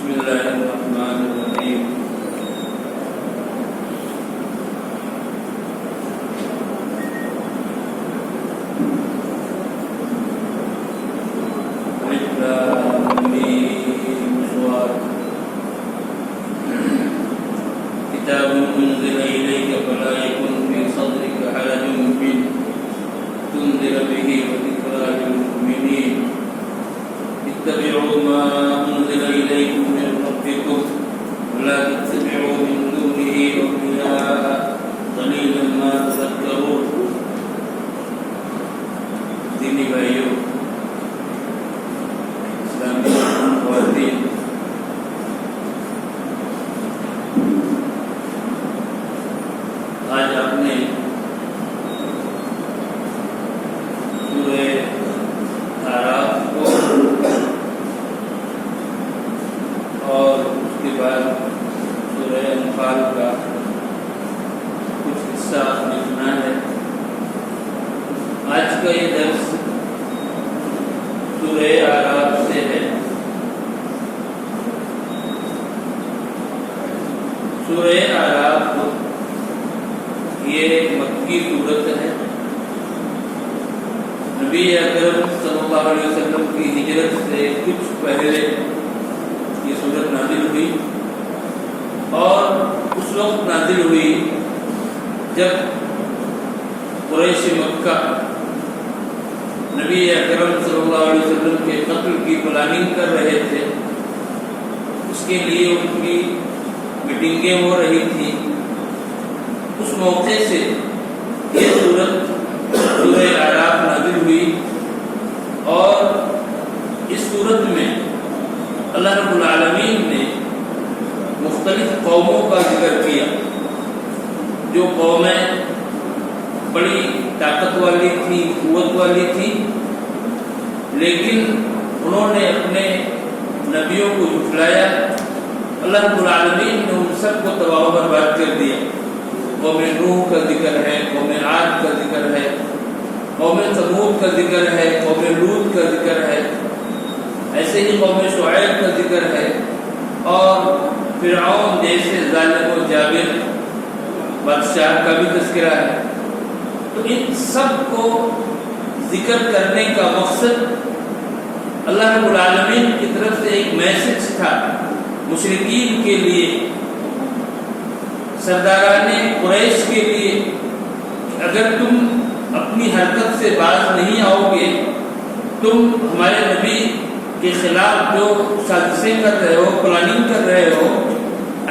بسم اللہ الرحمن الرحیم. کتاب انزل الیک فلا یکن فی صدرک حرج منہ تنذر به وذکریٰ للمؤمنین. اتبعوا ما انزل الیکم من ربکم ولا تتبعوا من دونه اولیاء قلیلا ما تذکرون. دینی بھائیوں، اسلامی خواتین، آج آپ نے سورہ اعراف کو اور اس کے بعد سورہ انفال کا کچھ حصہ لکھنا ہے. آج کا یہ درس سورہ اعراف سے ہے. سورہ اعراف یہ مکی سورت ہے. نبی اکرم صلی اللہ علیہ وسلم کی ہجرت سے کچھ پہلے یہ سورت نازل ہوئی اور اس وقت نازل ہوئی جب قریش مکہ نبی اکرم صلی اللہ علیہ وسلم کے قتل کی پلاننگ کر رہے تھے. اس کے لیے ان کی میٹنگیں ہو رہی تھی. اس موقع سے یہ سورہ اعراف نازل ہوئی اور اس سورت میں اللہ رب العالمین نے مختلف قوموں کا ذکر کیا جو قومیں بڑی طاقت والی تھی، قوت والی تھی، لیکن انہوں نے اپنے نبیوں کو جھٹلایا. اللہ رب العالمین نے ان سب کو تباہ و برباد کر دیا. قوم نوح کا ذکر ہے، قوم عاد کا ذکر ہے، قوم ثمود کا ذکر ہے، قوم لوط کا ذکر ہے، ایسے ہی قوم شعیب کا ذکر ہے اور فرعون جیسے ظالم و جابر بادشاہ کا بھی تذکرہ ہے. تو ان سب کو ذکر کرنے کا مقصد اللہ رب العالمین کی طرف سے ایک میسج تھا مشرکین کے لیے، سرداران قریش کے لیے، کہ اگر تم اپنی حرکت سے باز نہیں آؤ گے، تم ہمارے نبی کے خلاف جو سازشیں کر رہے ہو، پلاننگ کر رہے ہو،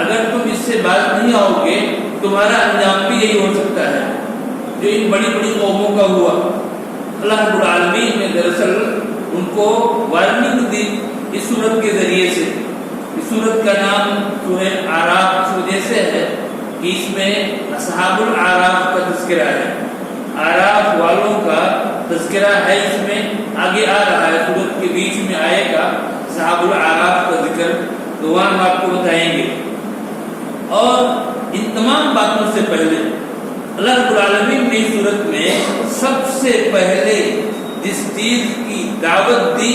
اگر تم اس سے باز نہیں آؤ گے تمہارا انجام بھی یہی ہو سکتا ہے جو ان بڑی بڑی قوموں کا ہوا. اللہ رب العالمین نے دراصل ان کو وارننگ دی اس سورت کے ذریعے سے. اس سورت کا نام سورہ اعراف اس وجہ سے ہے کہ اس میں اصحاب الاعراف کا تذکرہ ہے. اعراف والوں کا تذکرہ ہے. اس میں آگے آ رہا ہے، سورت کے بیچ میں آئے گا اصحاب الاعراف کا ذکر، تو وہاں ہم آپ کو بتائیں گے. اور ان تمام باتوں سے پہلے اللہ رب العالمین نے اس صورت میں سب سے پہلے جس چیز کی دعوت دی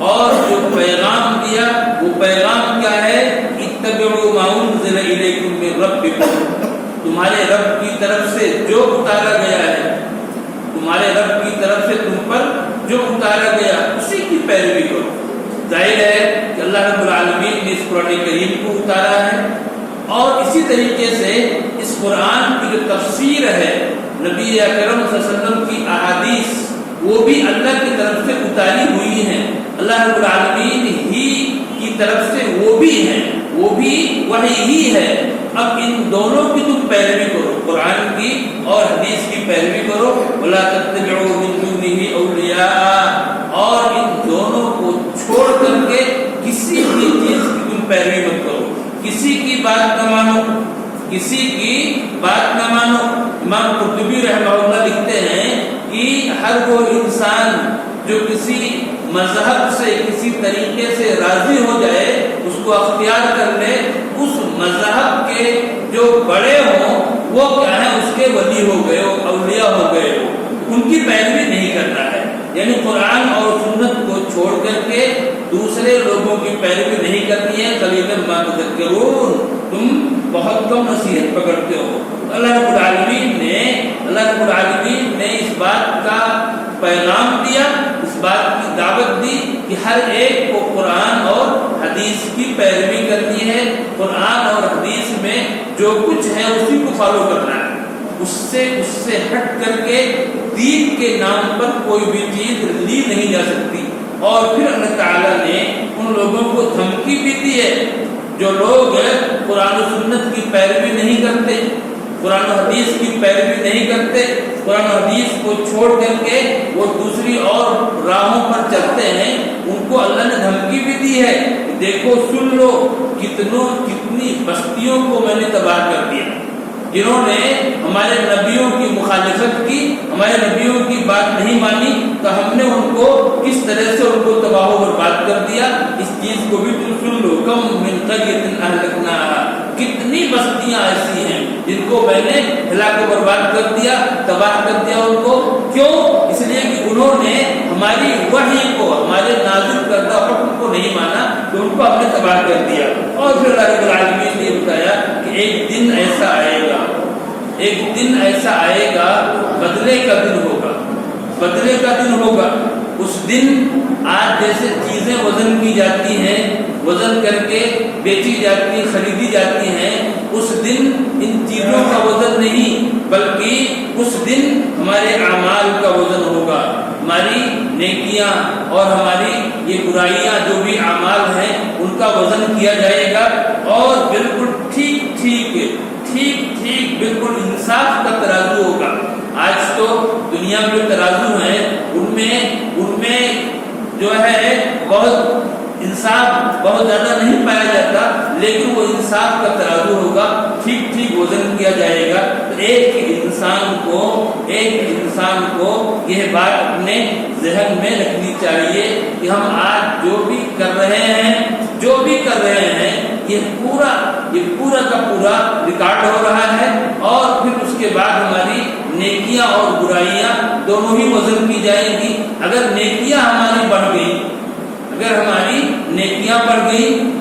اور جو پیغام دیا وہ پیغام کیا ہے؟ اتبعوا ما انزل الیکم من ربکم. تمہارے رب کی طرف سے جو اتارا گیا ہے، تمہارے رب کی طرف سے تم پر جو اتارا گیا اسی کی پیروی کرو. ظاہر ہے کہ اللہ رب العالمین نے اس قرآن کریم کو اتارا ہے اور اسی طریقے سے اس قرآن کی جو تفسیر ہے، نبی اکرم صلی اللہ علیہ وسلم کی احادیث، وہ بھی اللہ کی طرف سے اتاری ہوئی ہیں. اللہ رب العالمین ہی کی طرف سے وہ بھی ہیں، وہ بھی وحی ہی ہے. اب ان دونوں کی تم پیروی کرو، قرآن کی اور حدیث کی پیروی کرو. ولا تتبعوا من دونه اولیاء، اور ان دونوں کو چھوڑ کر کے کسی بھی چیز کی تم پیروی مت کرو. کسی کی بات نہ مانو، کسی کی بات نہ مانو. امام قرطبی رحمہ اللہ لکھتے ہیں کہ ہر وہ انسان جو کسی مذہب سے کسی طریقے سے راضی ہو جائے، اس کو اختیار کر لے، اس مذہب کے جو بڑے ہوں وہ کیا ہے، اس کے ولی ہو گئے ہو، اولیاء ہو گئے ہو، ان کی پیروی نہیں کرنا ہے. یعنی قرآن اور سنت کو چھوڑ کر کے دوسرے لوگوں کی پیروی نہیں کرنی ہے. قلیلا ما تذکرون, تم بہت کم نصیحت پکڑتے ہو. اللہ رب العالمین نے اس بات کا پیغام دیا, اس بات کی دعوت دی کہ ہر ایک کو قرآن اور حدیث کی پیروی کرنی ہے. قرآن اور حدیث میں جو کچھ ہے اسی کو فالو کرنا ہے, اس سے ہٹ کر کے دین کے نام پر کوئی بھی چیز لی نہیں جا سکتی. اور پھر اللہ تعالیٰ نے ان لوگوں کو دھمکی بھی دی ہے جو لوگ قرآن و سنت کی پیروی نہیں کرتے, قرآن و حدیث کی پیروی نہیں کرتے, قرآن و حدیث کو چھوڑ کر کے وہ دوسری اور راہوں پر چلتے ہیں, ان کو اللہ نے دھمکی بھی دی ہے. دیکھو سن لو, کتنی بستیوں کو میں نے تباہ کر دیا جنہوں نے ہمارے نبیوں کی مخالفت کی, ہمارے نبیوں کی بات نہیں مانی, تو ہم نے ان کو کس طرح سے ان کو تباہ و برباد کر دیا. اس چیز کو بھی تم سن لو. کم من قریۃ اہلکناھا, کتنی بستیاں ایسی ہیں جن کو میں نے ہلاک و برباد کر دیا, تباہ کر دیا ان کو. کیوں؟ اس لیے کہ انہوں نے ہماری وحی کو, ہمارے نازل کردہ حکم کو نہیں مانا, تو ان کو ہم نے تباہ کر دیا. اور پھر اللہ رب العالمین نے بتایا کہ ایک دن ایسا آئے گا, ایک دن ایسا آئے گا, بدلے کا دن ہوگا, بدلے کا دن ہوگا. اس دن آج جیسے چیزیں وزن کی جاتی ہیں, وزن کر کے بیچی جاتی, خریدی جاتی ہیں, اس دن ان چیزوں کا وزن نہیں بلکہ اس دن ہمارے اعمال کا وزن ہوگا. ہماری نیکیاں اور ہماری یہ برائیاں جو بھی اعمال ہیں ان کا وزن کیا جائے گا, اور بالکل ٹھیک بالکل انصاف کا ترازو ہوگا. آج تو دنیا میں ترازو ہیں, ان میں جو ہے بہت انصاف بہت زیادہ نہیں پایا جاتا, لیکن وہ انصاف کا ترازو ہوگا, ٹھیک وزن کیا جائے گا. تو ایک انسان کو یہ بات اپنے ذہن میں رکھنی چاہیے کہ ہم آج جو بھی کر رہے ہیں یہ پورا کا پورا ریکارڈ ہو رہا ہے, اور پھر اس کے بعد ہماری نیکیاں اور برائیاں دونوں ہی وزن کی جائیں گی. اگر نیکیاں ہماری بڑھ گئی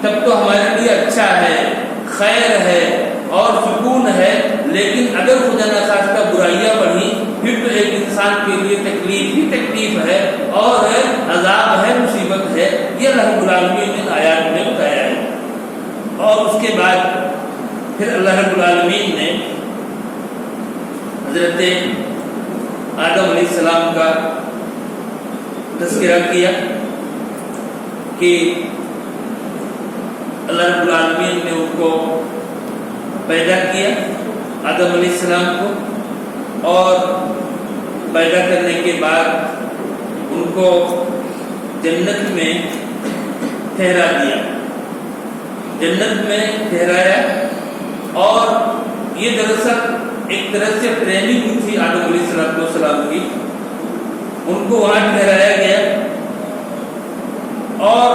تب تو ہمارے لیے اچھا ہے, خیر ہے اور سکون ہے. لیکن اگر خدا نخواستہ برائیاں بڑھی پھر تو ایک انسان کے لیے تکلیف ہے اور عذاب ہے, مصیبت ہے. یہ اللہ رب العالمین نے آیات میں بتایا ہے. اور اس کے بعد پھر اللہ رب العالمین نے حضرت آدم علیہ السلام کا تذکرہ کیا کہ اللہ رب العالمین نے ان کو پیدا کیا, آدم علیہ السلام کو, اور پیدا کرنے کے بعد ان کو جنت میں ٹھہرایا. اور یہ دراصل ایک طرح سے ٹریننگ تھی آدم علیہ السلام کی, ان کو وہاں ٹھہرایا گیا. اور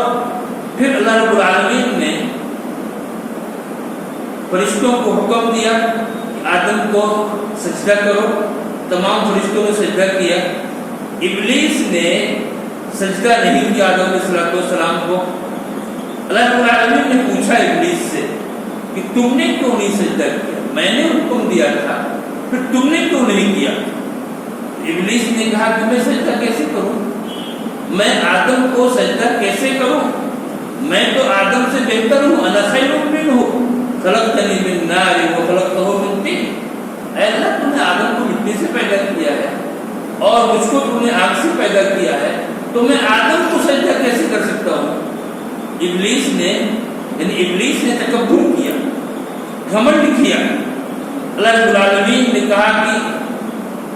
پھر اللہ رب العالمین نے فرشتوں کو حکم دیا کہ آدم کو سجدہ کرو. تمام فرشتوں نے سجدہ کیا. ابلیس نے سجدہ نہیں کیا آدم علیہ السلام کو. اللہ رب العالمین نے پوچھا ابلیس سے کہ تم نے کیوں نہیں سجدہ کیا, میں نے حکم دیا تھا, پھر تم نے کیوں نہیں کیا. ابلیس نے کہا کہ میں سجدہ کیسے کروں, میں آدم کو سجدہ کیسے کروں, میں تو آدم سے بہتر ہوں. انا خیر منہ خلقتنی من نار وخلقتہ من طین. اے اللہ, تم نے آدم کو مٹی سے پیدا کیا ہے اور مجھ کو تم نے آگ سے پیدا کیا ہے, تو میں آدم کو سجدہ کیسے کر سکتا ہوں. ابلیس نے تکبر کیا, گھمنڈ کیا. اللہ رب العالمین نے کہا کہ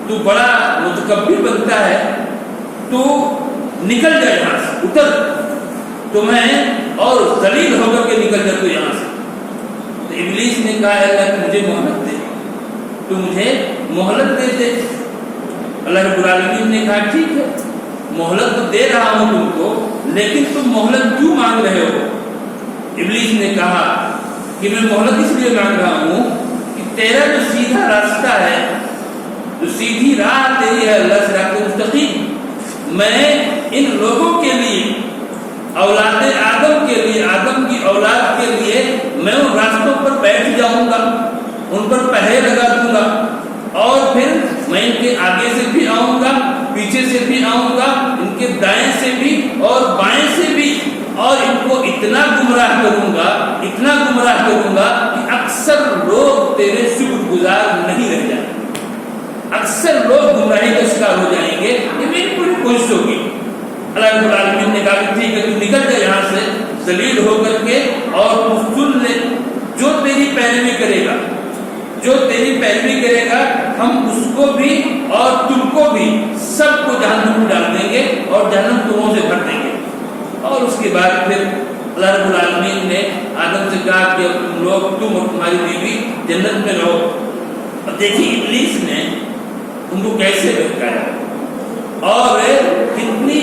تو بڑا متکبر بنتا ہے, تو نکل جا یہاں سے, اتر تمہیں, اور ذلیل ہو کر کے نکل جا تو یہاں سے. تو ابلیس نے کہا اللہ مجھے مہلت دے, تو مجھے مہلت دے دے. اللہ رب العالمین نے کہا ٹھیک ہے, مہلت تو دے رہا ہوں تم کو, لیکن تم مہلت کیوں مانگ رہے ہو. ابلیس نے کہا کہ میں مہلت اس لیے مانگ رہا ہوں کہ تیرا جو سیدھا راستہ ہے, جو سیدھی راہ تیری ہے اللہ صراط مستقیم, میں ان لوگوں کے لیے، اولاد آدم کے لیے، آدم کی اولاد کے لیے میں ان راستوں پر بیٹھ جاؤں گا، ان پر پہرے لگا دوں گا، اور پھر میں ان کے آگے سے بھی آؤں گا، پیچھے سے بھی آؤں گا، ان کے دائیں سے بھی اور بائیں سے بھی، اور ان کو اتنا گمراہ کروں گا، اتنا گمراہ کروں گا کہ اکثر لوگ تیرے شکر گزار نہیں رہ جائیں گے، اکثر لوگ گمراہی کا شکار ہو جائیں گے۔ یہ میری پوری کوشش ہوگی۔ اللہ رب العالمین نے کہا کہ ٹھیک ہے، تو نکل جائے یہاں سے ذلیل ہو کر کے، اور تو سن لے، جو تیری پیروی کرے گا، جو تیری پیروی کرے گا، ہم اس کو بھی اور تم کو بھی سب کو جہنم میں ڈال دیں گے اور جہنم تمہوں سے بھر دیں گے۔ اور اس کے بعد پھر اللہ رب العالمین نے آدم سے کہا کہ تم لوگ، تم اور تمہاری بیوی جنت میں رہو۔ اور دیکھیے ابلیس نے ان کو کیسے بہکایا، اور کتنی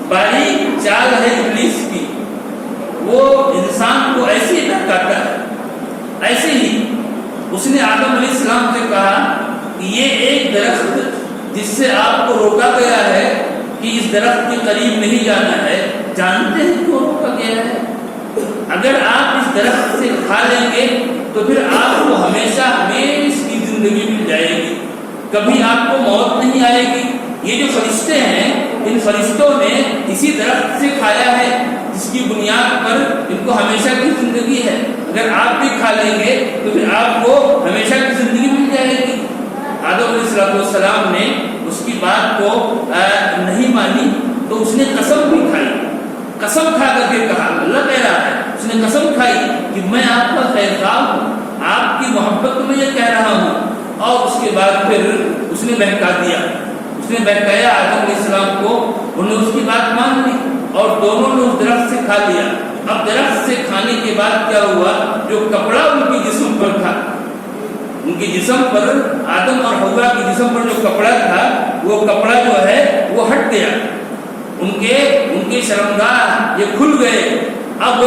باریک چال ہے ابلیس کی، وہ انسان کو ایسے ہی بہکاتا ہے۔ ایسے ہی اس نے آدم علیہ السلام سے کہا کہ یہ ایک درخت جس سے آپ کو روکا گیا ہے کہ اس درخت کے قریب نہیں جانا ہے، جانتے ہیں کیوں روکا گیا ہے؟ اگر آپ اس درخت سے کھا لیں گے تو پھر آپ کو ہمیشہ ہمیشہ کی زندگی مل جائے گی، کبھی آپ کو موت نہیں آئے گی۔ یہ جو فرشتے ہیں، ان فرشتوں نے اسی درخت سے کھایا ہے جس کی بنیاد پر ان کو ہمیشہ کی زندگی ہے۔ اگر آپ بھی کھا لیں گے تو پھر آپ کو ہمیشہ کی زندگی مل جائے گی۔ آدم علیہ السلام نے اس کی بات کو نہیں مانی تو اس نے قسم بھی کھائی، قسم کھا کر کے کہا، اللہ کہہ رہا ہے، اس نے قسم کھائی کہ میں آپ کا خیر خواہ ہوں، آپ کی محبت میں یہ کہہ رہا ہوں۔ اور اس کے بعد پھر اس نے بہکا دیا، اس نے بہکایا آدم علیہ السلام کو، انہوں نے اس کی بات مان لی اور دونوں نے اس درخت سے کھا لیا۔ اب درخت سے کھانے کے بعد کیا ہوا، جو کپڑا ان کے جسم پر تھا، ان کے جسم پر، آدم اور حوا کے جسم پر جو کپڑا تھا، وہ کپڑا جو ہے وہ ہٹ گیا، ان کے شرمگاہ یہ کھل گئے۔ اب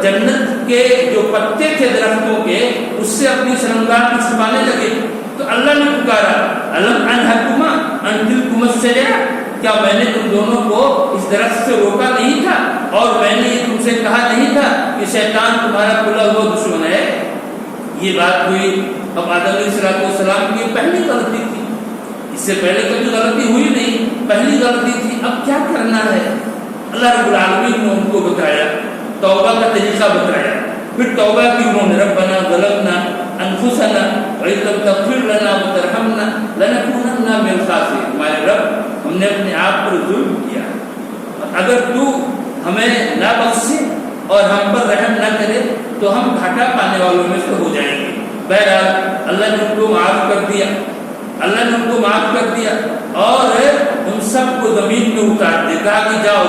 جنت کے جو پتے تھے درختوں کے، اس سے اپنی شرمگاہ کو چھپانے لگے۔ تو اللہ نے پکارا، الم انہکما ان تلکما الشجرہ، کیا میں نے تم دونوں کو اس درخت سے روکا نہیں تھا، اور میں نے یہ تم سے کہا نہیں تھا کہ شیطان تمہارا کھلا ہوا دشمن ہے؟ یہ بات ہوئی۔ اب آدم علیہ السلام کی پہلی غلطی تھی، اس سے پہلے کبھی غلطی ہوئی نہیں، پہلی غلطی تھی۔ اب کیا کرنا ہے؟ اللہ رب العالمین نے ان کو بتایا، توبہ کا طریقہ بتایا۔ پھر توبہ کی انہوں نے، ربنا ظلمنا انفسنا وان لم تغفر لنا وترحمنا لنکونن من الخاسرین، ہمارے رب ہم نے اپنے آپ پر ظلم کیا، اگر تو ہمیں نہ بخشے اور ہم پر رحم نہ کرے تو ہم گھاٹا پانے والوں میں سے ہو جائیں گے۔ بہرحال اللہ نے ان کو معاف کر دیا، اللہ نے ان کو معاف کر دیا اور ان سب کو زمین میں اتار دیا، کہا کہ جاؤ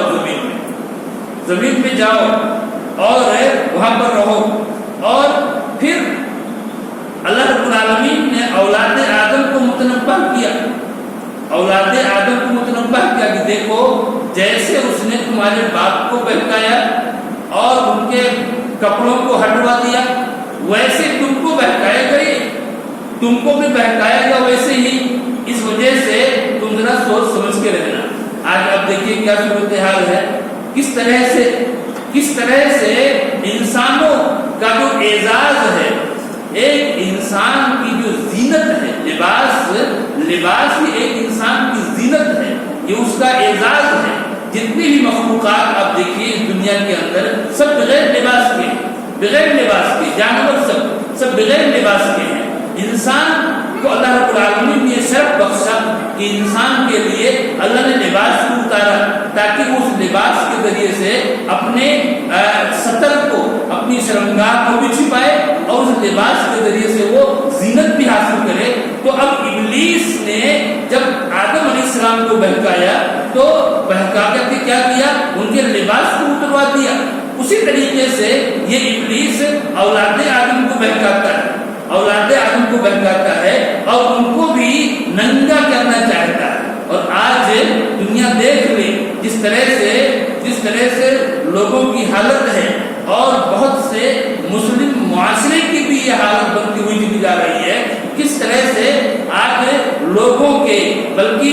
زمین میں جاؤ اور وہاں پر رہو۔ اور پھر اللہ رب العالمین نے اولاد آدم کو متنبہ کیا، اولاد آدم کو متنبہ کیا کہ دیکھو، جیسے اس نے تمہارے باپ کو بہکایا اور ان کے کپڑوں کو ہٹوا دیا، ویسے تم کو بہکایا گئے، تم کو بھی بہکایا گیا ویسے ہی۔ اس وجہ سے تم ذرا سوچ سمجھ کے رہنا۔ آج آپ دیکھیے کیا صورتحال ہے، کس طرح سے انسانوں کا جو اعزاز ہے، ایک انسان کی جو زینت ہے، لباس ہی ایک انسان کی زینت ہے، یہ اس کا اعزاز ہے۔ جتنی بھی مخلوقات آپ دیکھیے اس دنیا کے اندر، سب بغیر لباس کے جانور سب بغیر لباس کے ہیں۔ انسان کو اللہ رب العالمین نے شرف بخشا کہ انسان کے لیے اللہ نے لباس کو اتارا تاکہ وہ اس لباس کے ذریعے سے اپنے سطر کو، اپنی شرمگاہ کو بھی چھپائے اور اس لباس کے ذریعے سے وہ زینت بھی حاصل کرے۔ تو اب ابلیس نے جب آدم علیہ السلام کو بہکایا تو بہکا کر کے کیا کیا، ان کے لباس کو اتروا دیا۔ اسی طریقے سے یہ ابلیس اولاد آدم کو بہکاتا ہے، اور ان کو بھی ننگا کرنا چاہتا ہے۔ اور آج دنیا دیکھ لے جس طرح سے لوگوں کی حالت ہے، اور بہت سے مسلم معاشرے کی بھی یہ حالت بنتی ہوئی چلی جا رہی ہے، کس طرح سے آج لوگوں کے، بلکہ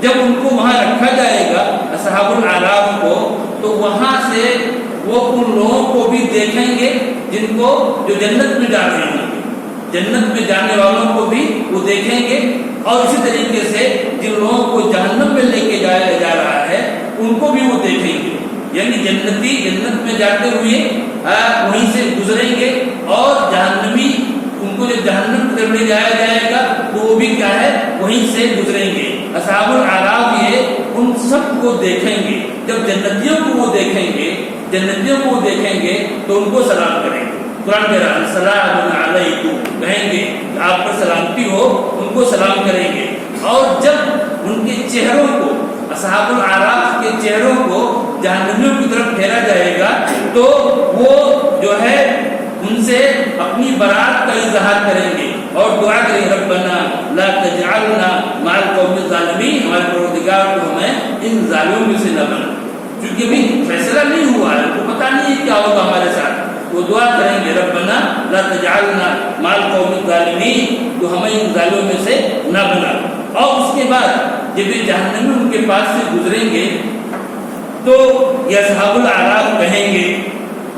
جب ان کو وہاں رکھا جائے گا اصحاب الاعراف کو، تو وہاں سے وہ ان لوگوں کو بھی دیکھیں گے جن کو جو جنت میں جا رہے ہیں، جنت میں جانے والوں کو بھی وہ دیکھیں گے، اور اسی طریقے سے جن لوگوں کو جہنم میں لے کے جایا جا رہا ہے ان کو بھی وہ دیکھیں گے۔ یعنی جنتی جنت میں جاتے ہوئے وہیں سے گزریں گے، اور جہنمی ان کو جب جہنم کی طرف لے جایا جائے گا تو وہ بھی کیا ہے وہیں سے گزریں گے۔ اصحاب الاعراف یہ ان سب کو دیکھیں گے، جب جنتیوں کو وہ دیکھیں گے، جنتیوں کو وہ دیکھیں گے تو ان کو سلام کریں گے۔ قرآن کہہ رہا ہے سلام علیکم، کہیں گے کہ آپ پر سلامتی ہو، ان کو سلام کریں گے۔ اور جب ان کے چہروں کو، اصحاب الاعراف کے چہروں کو جہنمیوں کی طرف پھیرا جائے گا تو وہ جو ہے ان سے اپنی برات کا اظہار کریں گے اور دعا کریں گے ربنا لا تجعلنا مع القوم الظالمین، ہمارے پروردگار کو ہمیں ان ظالموں میں سے نہ بنا، کیونکہ ابھی فیصلہ نہیں ہوا ہے، ان کو پتہ نہیں ہے کیا ہوگا ہمارے ساتھ۔ وہ دعا کریں گے ربنا لا تجعلنا مع القوم الظالمین، تو ہمیں ان ظالموں میں سے نہ بنا۔ اور اس کے بعد جب یہ جہنمی ان کے پاس سے گزریں گے تو یہ اصحاب الاعراف کہیں گے،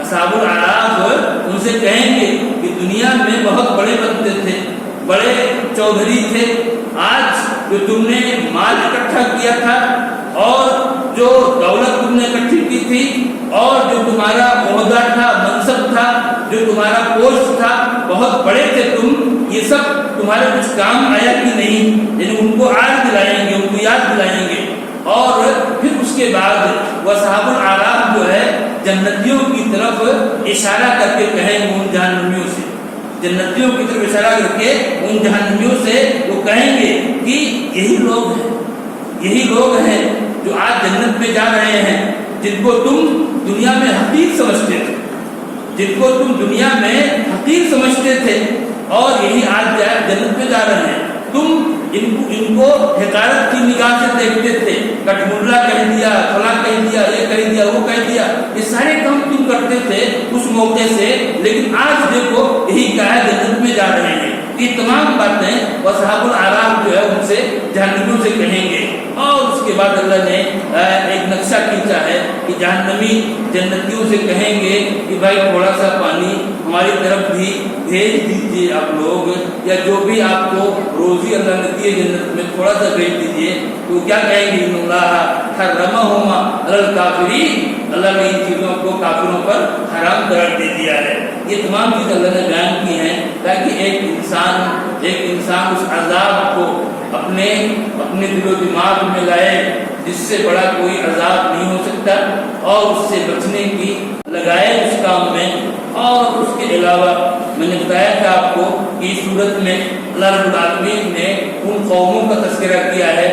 اصحاب الاعراف ان سے کہیں گے کہ دنیا میں بہت بڑے بندے تھے، بڑے چودھری تھے، آج جو تم نے مال اکٹھا کیا تھا اور جو دولت تم نے اکٹھی کی تھی اور جو تمہارا عہدہ تھا، منصب تھا، جو تمہارا پوسٹ تھا، بہت بڑے تھے تم، یہ سب تمہارے کچھ کام آیا کہ نہیں؟ یعنی ان کو آج دلائیں گے، ان کو یاد دلائیں گے۔ اور پھر اس کے بعد وہ اصحاب الاعراف جو ہے جنتیوں کی طرف اشارہ کر کے کہیں گے ان جہنمیوں سے، جنتیوں کی طرف اشارہ کر کے ان جہنمیوں سے وہ کہیں گے کہ یہی لوگ ہیں، یہی لوگ ہیں جو آج جنت میں جا رہے ہیں، جن کو تم دنیا میں حقیر سمجھتے تھے، جن کو تم دنیا میں حقیر سمجھتے تھے، اور یہی آج جنت میں جا رہے ہیں۔ تم ان کو حقارت کی نگاہ سے دیکھتے تھے، کٹ ملا کہہ دیا، فلاں کہہ دیا، یہ کہہ دیا، وہ کہہ دیا، یہ سارے کام تم کرتے تھے اس موقع سے، لیکن آج دیکھو یہی کیا ہے جنت میں جا رہے ہیں۔ یہ تمام باتیں وہ اصحاب الاعراف جو ہے ان سے جہنمیوں سے کہیں گے۔ اور اس کے بعد اللہ نے ایک نقشہ کھینچا ہے کہ جہنمی جنتیوں سے کہیں گے کہ بھائی تھوڑا سا پانی ہماری طرف بھی بھیج دیجیے آپ لوگ، یا جو بھی آپ کو روزی اللہ نے دی ہے جنت میں تھوڑا سا بھیج دیجیے۔ تو کیا کہیں گے؟ ان اللہ حرمہما علی الکافرین، اللہ نے ان چیزوں کو کافروں پر حرام قرار دے دیا ہے۔ یہ تمام چیزیں اللہ نے بیان کی ہیں تاکہ ایک انسان اس عذاب کو اپنے دل و دماغ میں لائے جس سے بڑا کوئی عذاب نہیں ہو سکتا، اور اس سے بچنے کی لگائے اس کام میں۔ اور اس کے علاوہ میں نے بتایا تھا آپ کو کہ اس صورت میں اللہ رب العالمین نے ان قوموں کا تذکرہ کیا ہے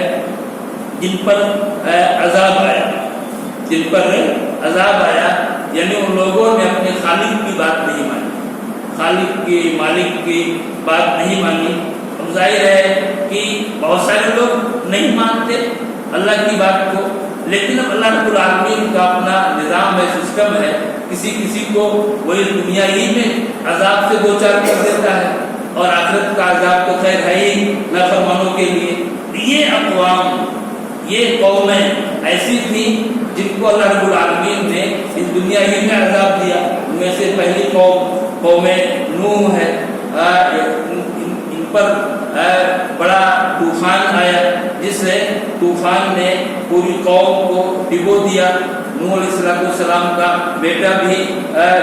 جن پر عذاب آیا، جن پر عذاب آیا، یعنی ان لوگوں نے اپنے خالق کی بات نہیں مانی، خالق کی، مالک کی بات نہیں مانی۔ اب ظاہر ہے کہ بہت سارے لوگ نہیں مانتے اللہ کی بات کو، لیکن اب اللہ رب العالمین کا اپنا نظام ہے، سسٹم ہے، کسی کو وہی دنیا ہی میں عذاب سے دو چار کر دیتا ہے، اور آخرت کا عذاب تو خیر ہے ہی نافرمانوں کے لیے۔ یہ اقوام، یہ قومیں ایسی تھیں جن کو اللہ رب العالمین نے اس دنیا ہی میں عذاب دیا۔ ان میں سے پہلی قوم نوح ہے، ان پر بڑا طوفان آیا جس سے طوفان نے پوری قوم کو ڈبو دیا۔ نوح علیہ السلام کا بیٹا بھی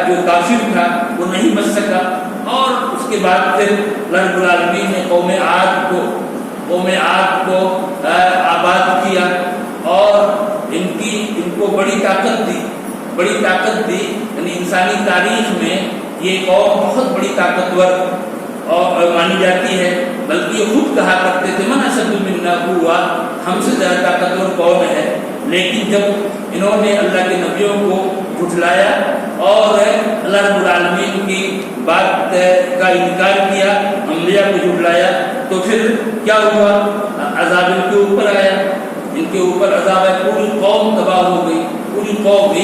جو کافر تھا وہ نہیں بچ سکا، اور اس کے بعد پھر اللہ رب العالمین نے قوم عاد کو آباد کیا، اور ان کو بڑی طاقت دی، یعنی انسانی تاریخ میں یہ قوم بہت بڑی طاقتور اور مانی جاتی ہے، بلکہ یہ خود کہا کرتے تھے من اشد منا قوة، ہم سے زیادہ طاقتور کون ہے۔ لیکن جب انہوں نے اللہ کے نبیوں کو جھٹلایا اور اللہ رب العالمین کی بات کا انکار کیا، انبیاء کو جھٹلایا، تو پھر کیا ہوا؟ عذاب ان کے اوپر آیا، ان کے اوپر عذاب ہے، پوری قوم تباہ ہو گئی، پوری قوم۔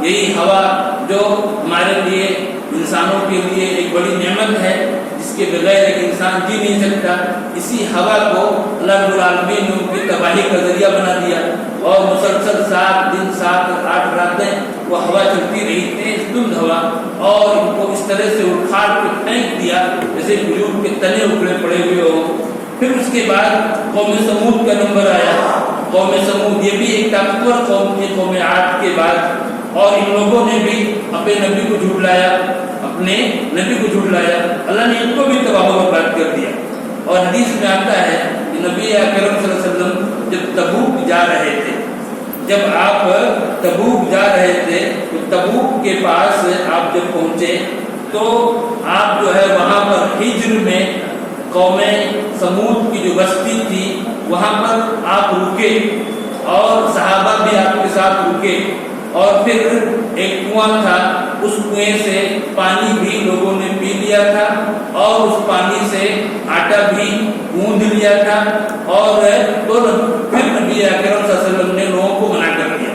یہی ہوا جو ہمارے لیے، انسانوں کے لیے ایک بڑی نعمت ہے، جس کے بغیر ایک انسان جی نہیں سکتا. اسی ہوا کو اللہ رب العالمین نے ان کی تباہی کا ذریعہ بنا دیا اور مسلسل 7 دن 7-8 راتیں وہ ہوا چلتی رہی، تیز دھند ہوا، اور ان کو اس طرح سے اکھاڑ کے پھینک دیا جیسے کھجور کے تنے اکھڑے پڑے ہوئے ہوں. پھر اس کے بعد قوم سمود کا نمبر آیا. قوم سمود یہ بھی ایک طاقتور قوم تھی قوم عاد کے بعد، اور ان لوگوں نے بھی اپنے نبی کو جھٹلایا، اللہ نے ان کو بھی تباہ و برباد کر دیا. اور حدیث میں آتا ہے کہ نبی اکرم صلی اللہ علیہ وسلم جب تبوک جا رہے تھے، جب آپ تبوک جا رہے تھے تو تبوک کے پاس آپ جب پہنچے تو آپ جو ہے وہاں پر ہجر میں قوم سمود کی جو بستی تھی وہاں پر آپ رکے، اور صحابہ بھی آپ کے ساتھ رکے. اور پھر ایک کنواں تھا، اس کنویں سے پانی بھی لوگوں نے پی لیا تھا، اور اس پانی سے آٹا بھی گوندھ لیا تھا. اور پھر نبی اکرم صلی اللہ علیہ وسلم نے لوگوں کو منع کر دیا،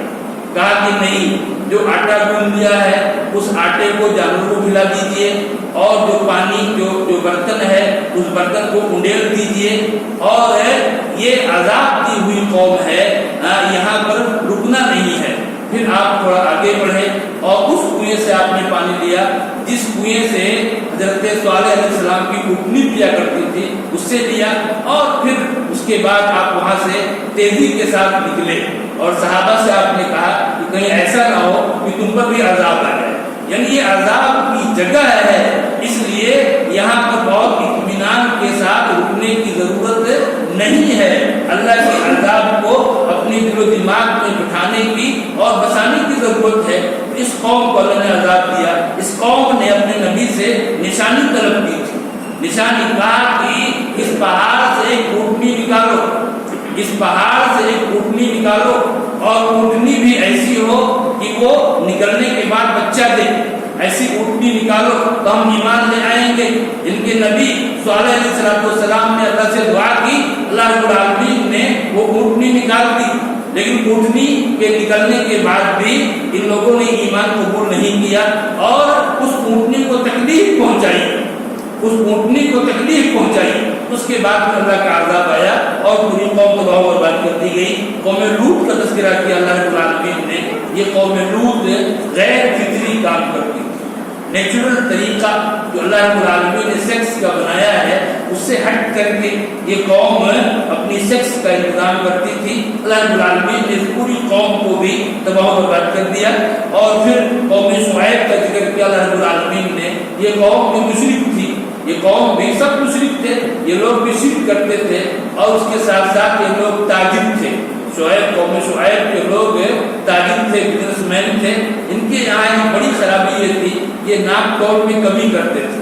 کہا کہ نہیں، جو آٹا گوندھ لیا ہے اس آٹے کو جانوروں کو کھلا دیجیے، اور جو پانی جو برتن ہے اس برتن کو انڈیل دیجیے، اور یہ عذاب دی ہوئی قوم ہے، یہاں پر رکنا نہیں ہے. پھر آپ تھوڑا آگے بڑھے اور اس کنویں سے آپ نے پانی لیا جس کنویں سے حضرت صالح علیہ السلام کی اٹھنی پیا کرتی تھی، اس سے لیا. اور پھر اس کے بعد آپ وہاں سے تیزی کے ساتھ نکلے، اور صحابہ سے آپ نے کہا کہ کہیں ایسا نہ ہو کہ تم پر بھی عذاب آ جائے. یعنی یہ عذاب کی جگہ ہے، اس لیے یہاں پر بہت اطمینان کے ساتھ رکنے کی ضرورت نہیں ہے. اللہ کے عذاب کو اپنے دل و دماغ میں بٹھانے کی اور بسانے کی ضرورت ہے. اس قوم کو اللہ نے عذاب دیا. اس قوم نے اپنے نبی سے نشانی طلب کی تھی. نشانی کہا کہ اس پہاڑ سے ایک اونٹنی نکالو، اس پہاڑ سے ایک اونٹنی نکالو، اور اونٹنی بھی ایسی ہو کہ وہ نکلنے کے بعد بچہ دے. ایسی اونٹنی نکالو تو ہم ایمان لے آئیں گے. ان کے نبی صالح علیہ السلام نے اللہ سے دعا کی، اللہ رب العالمین نے وہ اونٹنی نکال دی. لیکن اونٹنی کے نکلنے کے بعد بھی ان لوگوں نے ایمان قبول نہیں کیا، اور اس اونٹنی کو تکلیف پہنچائی. اس کے بعد اللہ کا عذاب آیا اور پوری قوم تباہ و برباد کر دی گئی. قوم لوط کا تذکرہ کیا اللہ رب العالمین نے. یہ قوم لوط غیر فطری کام کرتی تھی. نیچرل طریقہ جو اللہ رب العالمین نے سیکس کا بنایا ہے اس سے ہٹ کر کے یہ قوم اپنی سیکس کا انتظام کرتی تھی. اللہ رب العالمین نے اس پوری قوم کو بھی تباہ و برباد کر دیا. اور پھر قوم شعیب کا ذکر کیا اللہ رب العالمین نے. یہ قوم بھی مشرک تھی، یہ قوم بھی سب مشرک تھے، یہ لوگ بھی شرک کرتے تھے، اور اس کے ساتھ ساتھ یہ لوگ تاجر تھے. قوم شعیب کے لوگ تاجر تھے، بزنس مین تھے. ان کے یہاں بڑی خرابی یہ تھی، یہ ناپ توڑ میں کمی کرتے تھے.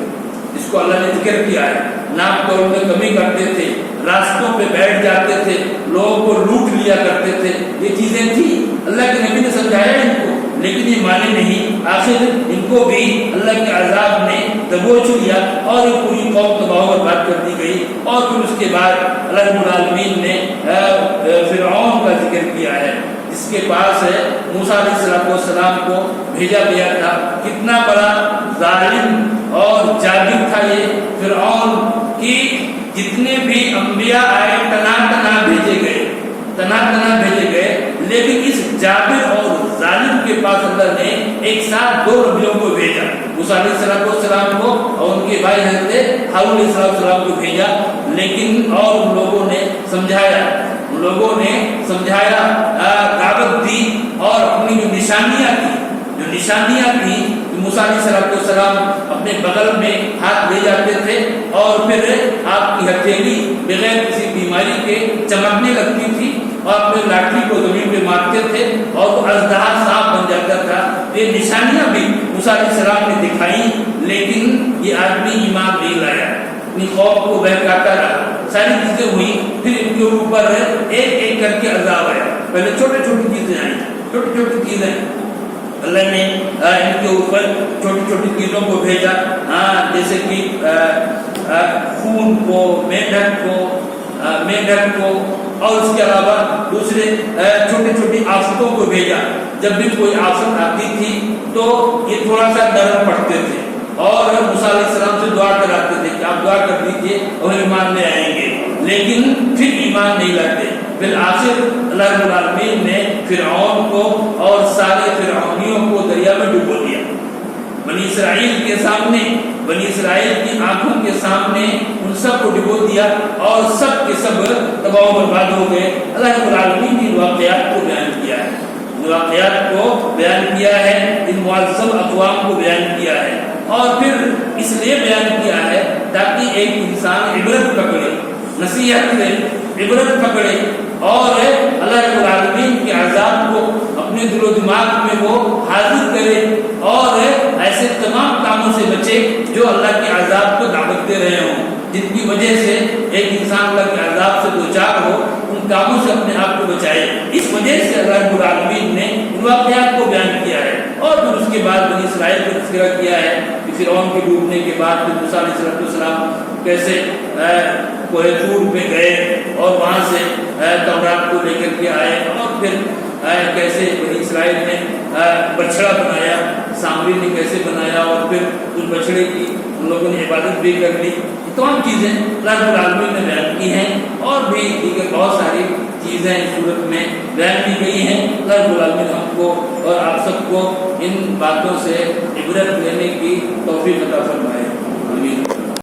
اس کو اللہ نے ذکر کیا ہے، ناپ توڑ میں کمی کرتے تھے، راستوں پہ بیٹھ جاتے تھے، لوگوں کو لوٹ لیا کرتے تھے. یہ چیزیں تھیں. اللہ کے نبی نے سمجھایا ان کو، لیکن یہ مانے نہیں. آخر ان کو بھی اللہ کے عذاب نے دبوچ لیا اور یہ پوری قوم تباہ و برباد کر دی گئی. اور پھر اس کے بعد اللہ رب العالمین نے فرعون کا ذکر کیا ہے، جس کے پاس موسیٰ علیہ السلام کو بھیجا گیا تھا. کتنا بڑا ظالم اور جابر تھا یہ فرعون. کی جتنے بھی انبیاء آئے تنا بھیجے گئے، لیکن اس جابر اور ظالم کے پاس اللہ نے ایک ساتھ 2 نبیوں کو بھیجا، موسیٰ علیہ السلام کو اور ان کے بھائی حضرت ہارون علیہ السلام کو بھیجا. لیکن اور ان لوگوں نے سمجھایا، دعوت دی، اور اپنی جو نشانیاں تھیں موسیٰ علیہ السلام اپنے بغل میں ہاتھ لے جاتے تھے، اور پھر آپ کی ہتھیلی بغیر کسی بیماری کے چمکنے لگتی تھی، اور اپنے لاٹھی کو زمین پہ مارتے تھے اور وہ اژدہا صاف بن جاتا تھا. یہ نشانیاں بھی موسیٰ علیہ السلام نے دکھائی، لیکن یہ آدمی ایمان نہیں لایا، اپنی قوم کو بہکاتا رہا. ساری چیزیں ہوئی، پھر ان کے اوپر ایک ایک کر کے عذاب آیا. پہلے چھوٹی چیزیں آئیں، چھوٹی چیزیں اللہ نے ان کے اوپر چھوٹی چیزوں کو بھیجا. جیسے کہ خون کو، میڈک کو، اور اس کے علاوہ دوسرے چھوٹی آفتوں کو بھیجا. جب بھی کوئی آفت آتی تھی تو یہ تھوڑا سا نرم پڑتے تھے اور موسیٰ علیہ السلام سے دعا کراتے تھے کہ آپ دعا کر دیجیے اور ایمان لے آئیں گے، لیکن پھر ایمان نہیں لاتے۔ بالآخر اللہ رب العالمین نے فرعون کو اور سارے فرعونیوں کو دریا میں ڈبو دیا۔ بنی اسرائیل کے سامنے، بنی اسرائیل کی آنکھوں کے سامنے ان سب کو ڈبو دیا اور سب کے سب تباہ و برباد ہو گئے۔ اللہ رب العالمین نے واقعات کو بیان کیا ہے، واقعات کو بیان کیا ہے، ان معذب اقوام کو بیان کیا ہے، اور پھر اس لیے بیان کیا ہے تاکہ ایک انسان عبرت پکڑے، نصیحت لے، عبرت پکڑے، اور اللہ رب العالمین کے عذاب کو اپنے دل و دماغ میں وہ حاضر کرے اور ایسے تمام کاموں سے بچے جو اللہ کے عذاب کو دعوت دے رہے ہوں، جن کی وجہ سے ایک انسان اللہ کے عذاب سے دوچار ہو، ان کاموں سے اپنے آپ کو بچائے۔ اس وجہ سے اللہ رب العالمین نے ان واقعات کو بیان کیا ہے، اور پھر اس کے بعد بنی اسرائیل کو تذکرہ کیا ہے کہ فرعون کے ڈوبنے کے بعد پھر موسیٰ علیہ السلام کیسے کوہ طور پہ گئے اور وہاں سے تورات کو لے کر کے آئے، اور پھر کیسے بنی اسرائیل نے بچڑا بنایا، سامری نے کیسے بنایا، اور پھر اس بچڑے کی ان لوگوں نے عبادت بھی کر لی۔ تمام چیزیں اللہ رب العالمین نے بیان کی ہیں، اور بھی دیگر بہت ساری چیزیں اس صورت میں بیان کی گئی ہیں۔ اللہ رب العالمین ہم کو اور آپ سب کو ان باتوں سے عبرت لینے کی توفیق عطا فرمائے، آمین۔